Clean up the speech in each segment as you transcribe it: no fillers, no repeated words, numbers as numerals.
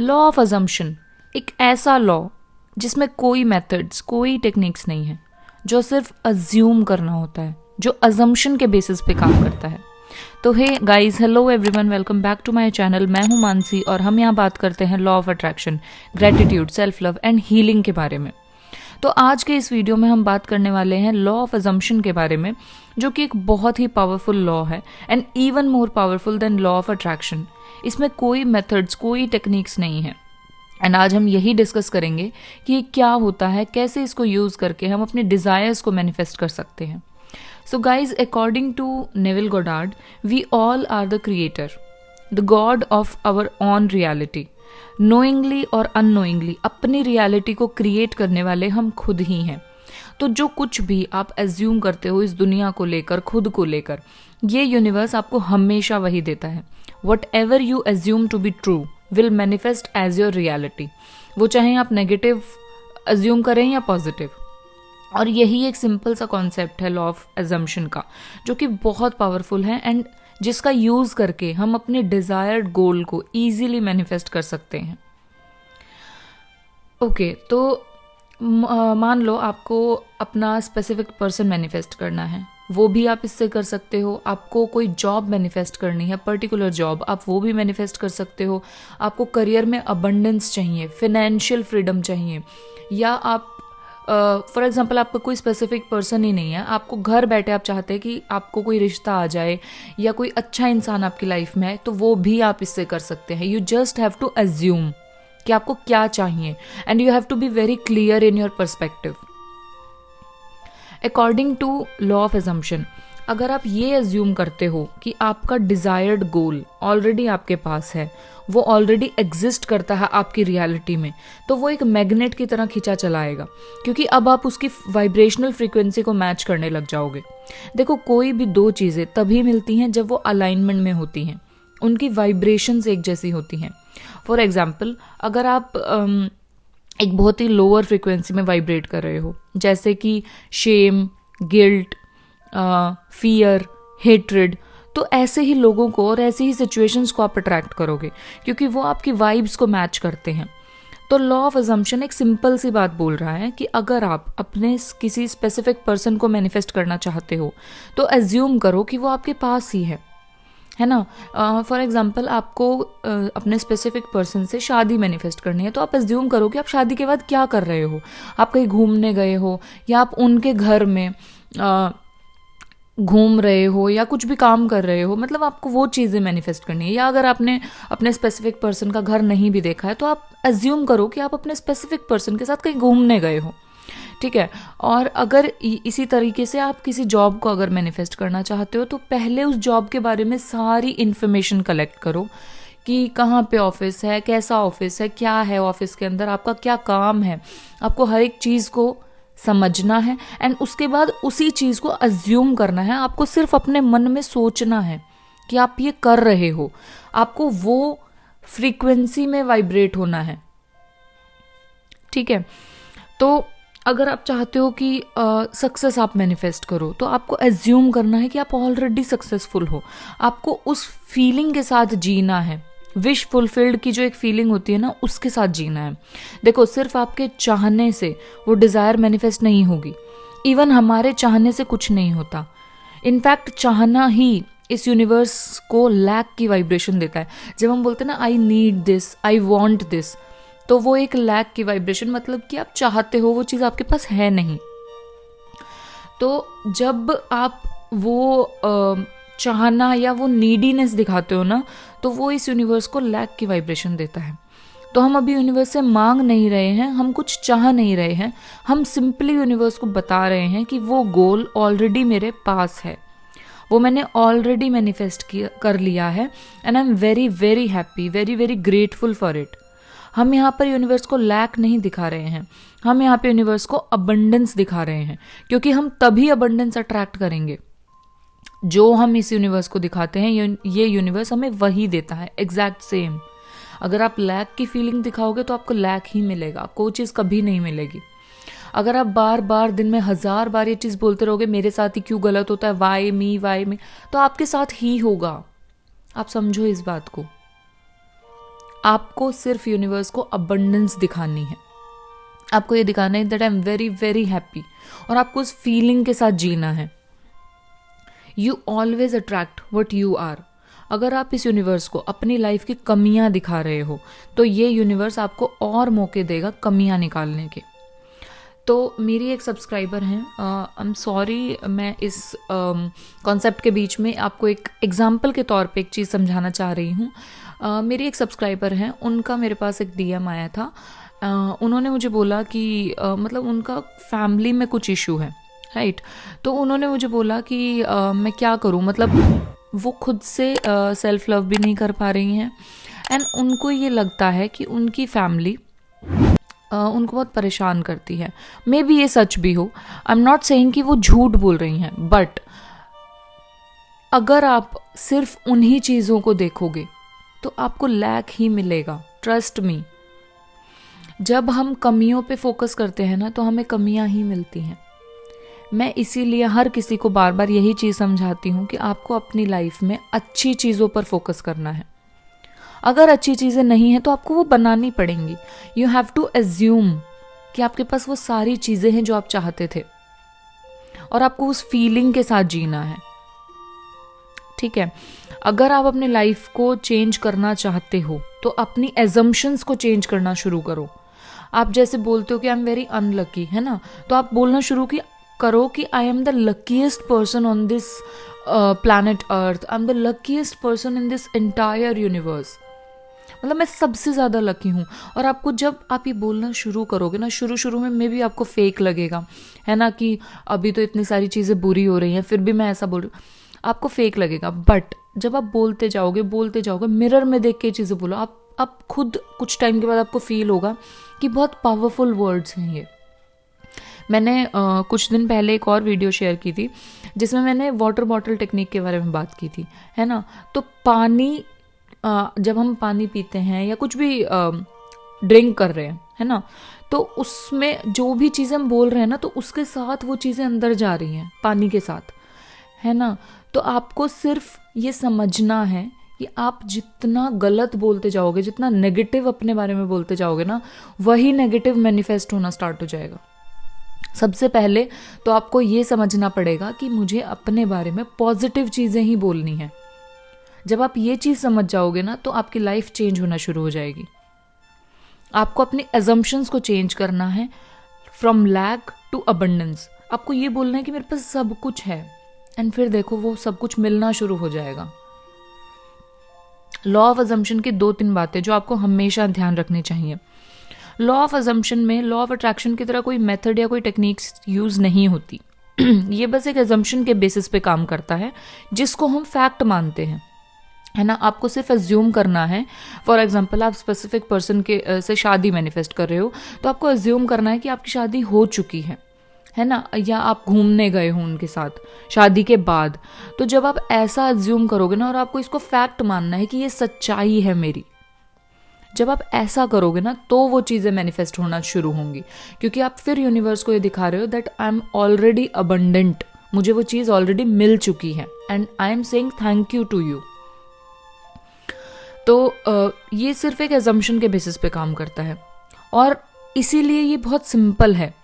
Law of assumption एक ऐसा law जिसमें कोई मेथड्स, कोई टेक्निक्स नहीं है, जो सिर्फ अज्यूम करना होता है, जो अजम्पशन के बेसिस पे काम करता है। तो hey guys, hello everyone, welcome back to my channel. मैं हूं मानसी और हम यहाँ बात करते हैं law of attraction, gratitude, self love and healing के बारे में। तो आज के इस वीडियो में हम बात करने वाले हैं लॉ ऑफ अजम्पशन के बारे में, जो कि एक बहुत ही पावरफुल लॉ है and even more powerful than law of attraction. इसमें कोई मेथड्स, कोई टेक्निक्स नहीं है एंड आज हम यही डिस्कस करेंगे कि ये क्या होता है, कैसे इसको यूज़ करके हम अपने डिज़ायर्स को मैनिफेस्ट कर सकते हैं। So guys, according to Neville Goddard, we all are the creator, the god of our own reality. Knowingly और अननोइंगली अपनी रियलिटी को क्रिएट करने वाले हम खुद ही हैं। तो जो कुछ भी आप एज्यूम करते हो इस दुनिया को लेकर, खुद को लेकर, ये यूनिवर्स आपको हमेशा वही देता है। Whatever you assume to be true will manifest as your reality. वो चाहे आप नेगेटिव एज्यूम करें या पॉजिटिव। और यही एक सिंपल सा कॉन्सेप्ट है लॉ ऑफ एजम्पशन का, जो कि बहुत पावरफुल है एंड जिसका यूज़ करके हम अपने डिज़ायर्ड गोल को ईजिली मैनिफेस्ट कर सकते हैं। ओके, तो मान लो आपको अपना स्पेसिफिक पर्सन मैनिफेस्ट करना है, वो भी आप इससे कर सकते हो। आपको कोई जॉब मैनिफेस्ट करनी है, पर्टिकुलर जॉब, आप वो भी मैनिफेस्ट कर सकते हो। आपको करियर में अबंडेंस चाहिए, फिनेंशियल फ्रीडम चाहिए, या आप फॉर एग्जांपल आपका कोई स्पेसिफिक पर्सन ही नहीं है, आपको घर बैठे आप चाहते हैं कि आपको कोई रिश्ता आ जाए या कोई अच्छा इंसान आपकी लाइफ में है, तो वो भी आप इससे कर सकते हैं। You just have to assume कि आपको क्या चाहिए and you have to be very clear in your perspective. According to law of assumption, अगर आप ये एज्यूम करते हो कि आपका डिज़ायर्ड गोल ऑलरेडी आपके पास है, वो ऑलरेडी एग्जिस्ट करता है आपकी रियलिटी में, तो वो एक मैग्नेट की तरह खींचा चला आएगा, क्योंकि अब आप उसकी वाइब्रेशनल फ्रीक्वेंसी को मैच करने लग जाओगे। देखो, कोई भी दो चीज़ें तभी मिलती हैं जब वो अलाइनमेंट में होती हैं, उनकी वाइब्रेशंस एक जैसी होती हैं। फॉर एग्जाम्पल, अगर आप एक बहुत ही लोअर फ्रीक्वेंसी में वाइब्रेट कर रहे हो, जैसे कि शेम, गिल्ट, फियर, हेट्रेड, तो ऐसे ही लोगों को और ऐसी ही सिचुएशंस को आप अट्रैक्ट करोगे, क्योंकि वो आपकी वाइब्स को मैच करते हैं। तो लॉ ऑफ अजम्पशन एक सिंपल सी बात बोल रहा है कि अगर आप अपने किसी स्पेसिफिक पर्सन को मैनिफेस्ट करना चाहते हो, तो एज्यूम करो कि वो आपके पास ही है ना। फॉर एग्जाम्पल, आपको अपने स्पेसिफिक पर्सन से शादी मैनिफेस्ट करनी है, तो आप एज्यूम करो कि आप शादी के बाद क्या कर रहे हो। आप कहीं घूमने गए हो, या आप उनके घर में घूम रहे हो, या कुछ भी काम कर रहे हो, मतलब आपको वो चीज़ें मैनिफेस्ट करनी है। या अगर आपने अपने स्पेसिफिक पर्सन का घर नहीं भी देखा है, तो आप एज्यूम करो कि आप अपने स्पेसिफिक पर्सन के साथ कहीं घूमने गए हो, ठीक है। और अगर इसी तरीके से आप किसी जॉब को अगर मैनिफेस्ट करना चाहते हो, तो पहले उस जॉब के बारे में सारी इन्फॉर्मेशन कलेक्ट करो कि कहाँ पे ऑफिस है, कैसा ऑफिस है, क्या है ऑफिस के अंदर, आपका क्या काम है। आपको हर एक चीज़ को समझना है एंड उसके बाद उसी चीज़ को अज्यूम करना है। आपको सिर्फ अपने मन में सोचना है कि आप ये कर रहे हो, आपको वो फ्रीक्वेंसी में वाइब्रेट होना है, ठीक है। तो अगर आप चाहते हो कि सक्सेस आप मैनिफेस्ट करो, तो आपको एज्यूम करना है कि आप ऑलरेडी सक्सेसफुल हो। आपको उस फीलिंग के साथ जीना है, विश फुलफिल्ड की जो एक फीलिंग होती है ना, उसके साथ जीना है। देखो, सिर्फ आपके चाहने से वो डिज़ायर मैनिफेस्ट नहीं होगी। इवन हमारे चाहने से कुछ नहीं होता। इनफैक्ट चाहना ही इस यूनिवर्स को लैक की वाइब्रेशन देता है। जब हम बोलते हैं ना, I need this, I want this, तो वो एक लैक की वाइब्रेशन, मतलब कि आप चाहते हो, वो चीज़ आपके पास है नहीं। तो जब आप वो चाहना या वो नीडीनेस दिखाते हो ना, तो वो इस यूनिवर्स को लैक की वाइब्रेशन देता है। तो हम अभी यूनिवर्स से मांग नहीं रहे हैं, हम कुछ चाह नहीं रहे हैं, हम सिंपली यूनिवर्स को बता रहे हैं कि वो गोल ऑलरेडी मेरे पास है, वो मैंने ऑलरेडी मैनिफेस्ट कर लिया है and I am very very happy, very very grateful for it. हम यहाँ पर यूनिवर्स को लैक नहीं दिखा रहे हैं, हम यहाँ पे यूनिवर्स को अबंडेंस दिखा रहे हैं, क्योंकि हम तभी अबंडेंस अट्रैक्ट करेंगे जो हम इस यूनिवर्स को दिखाते हैं। ये यूनिवर्स हमें वही देता है, एग्जैक्ट सेम। अगर आप लैक की फीलिंग दिखाओगे तो आपको लैक ही मिलेगा, कोई चीज़ कभी नहीं मिलेगी। अगर आप बार बार दिन में 1000 बार ये चीज़ बोलते रहोगे, मेरे साथ ही क्यों गलत होता है, वाई मी, तो आपके साथ ही होगा। आप समझो इस बात को। आपको सिर्फ यूनिवर्स को अबंडेंस दिखानी है, आपको ये दिखाना है that I am very very happy, और आपको उस फीलिंग के साथ जीना है। You always attract what you are. अगर आप इस यूनिवर्स को अपनी लाइफ की कमियां दिखा रहे हो तो ये यूनिवर्स आपको और मौके देगा कमियां निकालने के। तो मेरी एक सब्सक्राइबर हैं, आई एम सॉरी मैं इस कॉन्सेप्ट के बीच में आपको एक एग्जाम्पल के तौर पे एक चीज़ समझाना चाह रही हूँ। मेरी एक सब्सक्राइबर हैं, उनका मेरे पास एक डीएम आया था। उन्होंने मुझे बोला कि मतलब उनका फैमिली में कुछ इशू है, राइट। तो उन्होंने मुझे बोला कि मैं क्या करूं, मतलब वो खुद से सेल्फ लव भी नहीं कर पा रही हैं, एंड उनको ये लगता है कि उनकी फैमिली उनको बहुत परेशान करती है। मे बी ये सच भी हो, आई एम नॉट सेइंग कि वो झूठ बोल रही हैं, बट अगर आप सिर्फ उन्हीं चीज़ों को देखोगे तो आपको लैक ही मिलेगा, ट्रस्ट मी। जब हम कमियों पे फोकस करते हैं ना तो हमें कमियां ही मिलती हैं। मैं इसीलिए हर किसी को बार बार यही चीज़ समझाती हूँ कि आपको अपनी लाइफ में अच्छी चीज़ों पर फोकस करना है। अगर अच्छी चीज़ें नहीं हैं तो आपको वो बनानी पड़ेंगी। यू हैव टू एज्यूम कि आपके पास वो सारी चीज़ें हैं जो आप चाहते थे, और आपको उस फीलिंग के साथ जीना है, ठीक है। अगर आप अपनी लाइफ को चेंज करना चाहते हो तो अपनी एजम्पशंस को चेंज करना शुरू करो। आप जैसे बोलते हो कि आई एम वेरी अनलकी, है ना, तो आप बोलना शुरू करो कि I am the luckiest person on this planet earth, I am the luckiest person in this entire universe. मतलब मैं सबसे ज़्यादा लकी हूँ। और आपको जब आप ये बोलना शुरू करोगे ना, शुरू में मे भी आपको फेक लगेगा, है ना, कि अभी तो इतनी सारी चीज़ें बुरी हो रही हैं फिर भी मैं ऐसा बोल रही हूँ, आपको फेक लगेगा। बट जब आप बोलते जाओगे मिरर में देख के चीज़ें बोलो, आप खुद कुछ टाइम के बाद आपको फील होगा कि बहुत पावरफुल वर्ड्स हैं ये। मैंने कुछ दिन पहले एक और वीडियो शेयर की थी जिसमें मैंने वाटर बॉटल टेक्निक के बारे में बात की थी, है ना। तो पानी, जब हम पानी पीते हैं या कुछ भी ड्रिंक कर रहे हैं, है ना, तो उसमें जो भी चीज़ें हम बोल रहे हैं ना, तो उसके साथ वो चीज़ें अंदर जा रही हैं पानी के साथ, है ना। तो आपको सिर्फ ये समझना है कि आप जितना गलत बोलते जाओगे, जितना नेगेटिव अपने बारे में बोलते जाओगे ना, वही नेगेटिव मैनिफेस्ट होना स्टार्ट हो जाएगा। सबसे पहले तो आपको ये समझना पड़ेगा कि मुझे अपने बारे में पॉजिटिव चीज़ें ही बोलनी है। जब आप ये चीज़ समझ जाओगे ना तो आपकी लाइफ चेंज होना शुरू हो जाएगी। आपको अपनी अजम्पशंस को चेंज करना है, फ्रॉम लैक टू अबंडेंस। आपको ये बोलना है कि मेरे पास सब कुछ है, एंड फिर देखो वो सब कुछ मिलना शुरू हो जाएगा। लॉ ऑफ अजम्पशन की 2-3 बातें जो आपको हमेशा ध्यान रखनी चाहिए। लॉ ऑफ अजम्पशन में लॉ ऑफ अट्रैक्शन की तरह कोई मेथड या कोई टेक्निक्स यूज़ नहीं होती। ये बस एक अजम्पशन के बेसिस पे काम करता है जिसको हम फैक्ट मानते हैं, है ना। आपको सिर्फ अज्यूम करना है। फॉर एग्जाम्पल, आप स्पेसिफिक पर्सन के से शादी मैनिफेस्ट कर रहे हो तो आपको अज्यूम करना है कि आपकी शादी हो चुकी है ना, या आप घूमने गए हो उनके साथ शादी के बाद। तो जब आप ऐसा अज्यूम करोगे ना, और आपको इसको फैक्ट मानना है कि ये सच्चाई है मेरी, जब आप ऐसा करोगे ना तो वो चीज़ें मैनिफेस्ट होना शुरू होंगी, क्योंकि आप फिर यूनिवर्स को ये दिखा रहे हो that I am already abundant, मुझे वो चीज़ ऑलरेडी मिल चुकी है, and I am saying thank you to you. तो ये सिर्फ एक एजम्पशन के बेसिस पे काम करता है, और इसीलिए ये बहुत सिंपल है।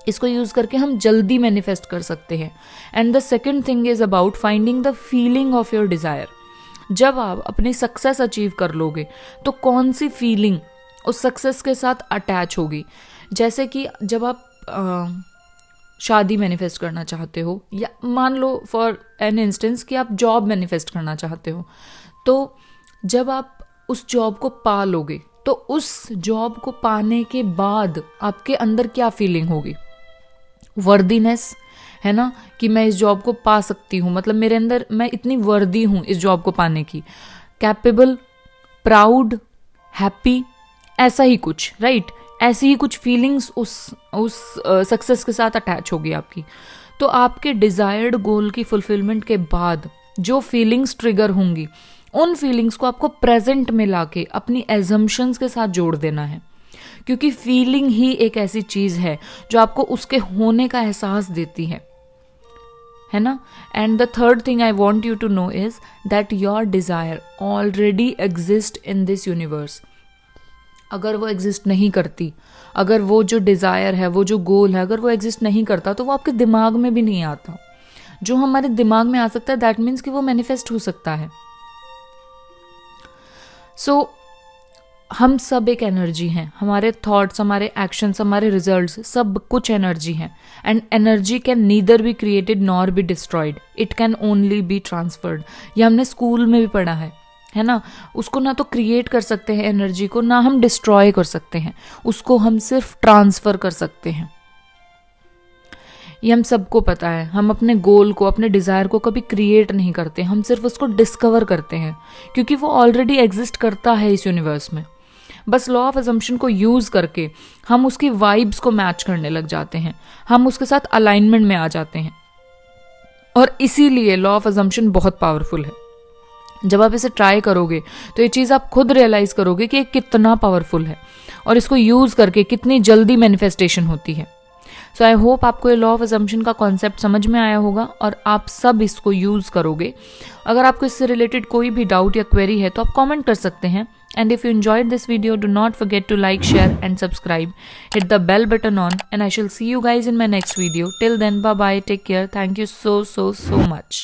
इसको यूज़ करके हम जल्दी मैनिफेस्ट कर सकते हैं। And the second thing is about finding the feeling of your desire. जब आप अपनी सक्सेस अचीव कर लोगे तो कौन सी फीलिंग उस सक्सेस के साथ अटैच होगी। जैसे कि जब आप शादी मैनिफेस्ट करना चाहते हो, या मान लो फॉर एन इंस्टेंस कि आप जॉब मैनिफेस्ट करना चाहते हो, तो जब आप उस जॉब को पा लोगे तो उस जॉब को पाने के बाद आपके अंदर क्या फीलिंग होगी। वर्दीनेस, है ना, कि मैं इस जॉब को पा सकती हूँ, मतलब मेरे अंदर मैं इतनी वर्दी हूँ इस जॉब को पाने की। कैपेबल, प्राउड, हैप्पी, ऐसा ही कुछ, राइट। ऐसी ही कुछ फीलिंग्स उस सक्सेस के साथ अटैच होगी आपकी। तो आपके डिज़ायर्ड गोल की फुलफिलमेंट के बाद जो फीलिंग्स ट्रिगर होंगी, उन फीलिंग्स को आपको प्रेजेंट में लाके अपनी एजम्पशंस के साथ जोड़ देना है, क्योंकि फीलिंग ही एक ऐसी चीज़ है जो आपको उसके होने का एहसास देती है है ना. And the third thing I want you to know is that your desire already exist in this universe. अगर वो एग्जिस्ट नहीं करती, अगर वो जो डिज़ायर है, वो जो गोल है, अगर वो एग्जिस्ट नहीं करता तो वो आपके दिमाग में भी नहीं आता. जो हमारे दिमाग में आ सकता है दैट मीन्स कि वो मैनिफेस्ट हो सकता है. सो हम सब एक एनर्जी हैं. हमारे थॉट्स, हमारे एक्शंस, हमारे रिजल्ट्स, सब कुछ एनर्जी हैं. And energy can neither be created nor be destroyed, it can only be transferred. ये हमने स्कूल में भी पढ़ा है ना. उसको ना तो क्रिएट कर सकते हैं एनर्जी को, ना हम डिस्ट्रॉय कर सकते हैं उसको, हम सिर्फ ट्रांसफ़र कर सकते हैं. ये हम सबको पता है. हम अपने गोल को, अपने डिज़ायर को कभी क्रिएट नहीं करते, हम सिर्फ उसको डिस्कवर करते हैं क्योंकि वो ऑलरेडी एग्जिस्ट करता है इस यूनिवर्स में. बस लॉ ऑफ अजम्पशन को यूज़ करके हम उसकी वाइब्स को मैच करने लग जाते हैं, हम उसके साथ अलाइनमेंट में आ जाते हैं. और इसीलिए लॉ ऑफ अजम्पशन बहुत पावरफुल है. जब आप इसे ट्राई करोगे तो ये चीज़ आप खुद रियलाइज़ करोगे कि ये कितना पावरफुल है और इसको यूज़ करके कितनी जल्दी मैनिफेस्टेशन होती है. सो आई होप आपको ये लॉ ऑफ अजम्पशन का कॉन्सेप्ट समझ में आया होगा और आप सब इसको यूज़ करोगे. अगर आपको इससे रिलेटेड कोई भी डाउट या क्वेरी है तो आप कमेंट कर सकते हैं. And if you enjoyed this video, do not forget to like, share and subscribe. Hit the bell button on and I shall see you guys in my next video. Till then, bye bye, take care. Thank you so much.